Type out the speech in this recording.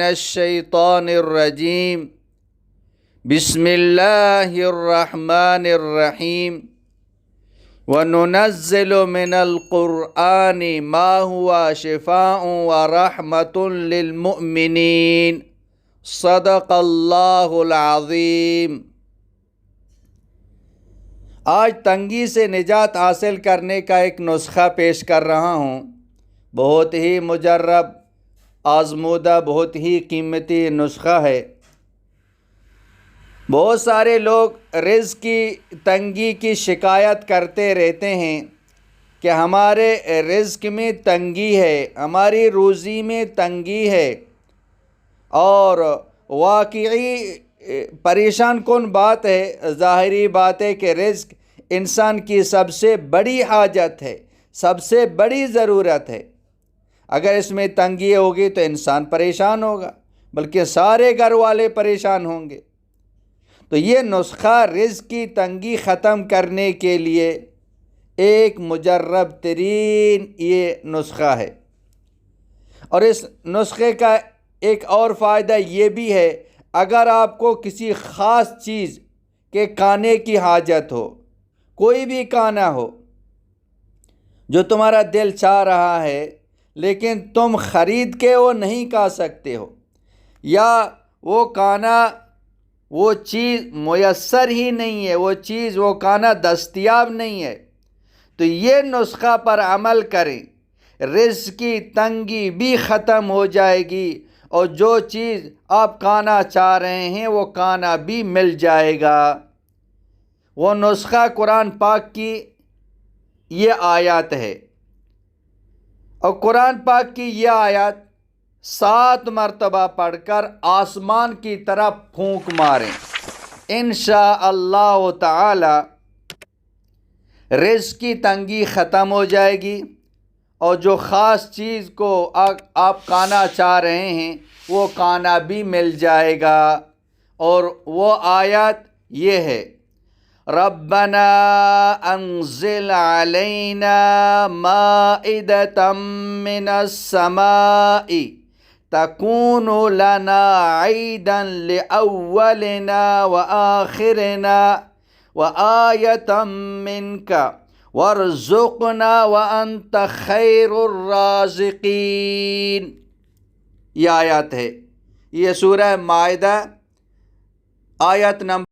الشیطان الرجیم بسم اللہ الرحمن الرحیم وَنُنَزِّلُ مِنَ الْقُرْآنِ مَا هُوَ شِفَاءٌ وَرَحْمَةٌ لِلْمُؤْمِنِينَ صدق اللہ العظیم۔ آج تنگی سے نجات حاصل کرنے کا ایک نسخہ پیش کر رہا ہوں۔ بہت ہی مجرب، آزمودہ، بہت ہی قیمتی نسخہ ہے۔ بہت سارے لوگ رزق کی تنگی کی شکایت کرتے رہتے ہیں کہ ہمارے رزق میں تنگی ہے، ہماری روزی میں تنگی ہے، اور واقعی پریشان کن بات ہے۔ ظاہری بات ہے کہ رزق انسان کی سب سے بڑی حاجت ہے، سب سے بڑی ضرورت ہے۔ اگر اس میں تنگی ہوگی تو انسان پریشان ہوگا، بلکہ سارے گھر والے پریشان ہوں گے۔ تو یہ نسخہ رزق کی تنگی ختم کرنے کے لیے ایک مجرب ترین یہ نسخہ ہے۔ اور اس نسخے کا ایک اور فائدہ یہ بھی ہے، اگر آپ کو کسی خاص چیز کے کھانے کی حاجت ہو، کوئی بھی کھانا ہو جو تمہارا دل چاہ رہا ہے لیکن تم خرید کے وہ نہیں کھا سکتے ہو، یا وہ کھانا، وہ چیز میسر ہی نہیں ہے، وہ چیز، وہ کھانا دستیاب نہیں ہے، تو یہ نسخہ پر عمل کریں، رزق کی تنگی بھی ختم ہو جائے گی، اور جو چیز آپ کھانا چاہ رہے ہیں وہ کھانا بھی مل جائے گا۔ وہ نسخہ قرآن پاک کی یہ آیات ہے، اور قرآن پاک کی یہ آیات 7 مرتبہ پڑھ کر آسمان کی طرف پھونک ماریں، انشاءاللہ تعالی رزق کی تنگی ختم ہو جائے گی، اور جو خاص چیز کو آپ کھانا چاہ رہے ہیں وہ کھانا بھی مل جائے گا۔ اور وہ آیات یہ ہے: ربنا انزل علینا مائدۃ من السماء تکون لنا عیدا لأولنا وآخرنا وآیۃ منک وارزقنا وانت خیر الرازقین۔ یہ آیات ہے، یہ سورہ مائدہ آیت نمبر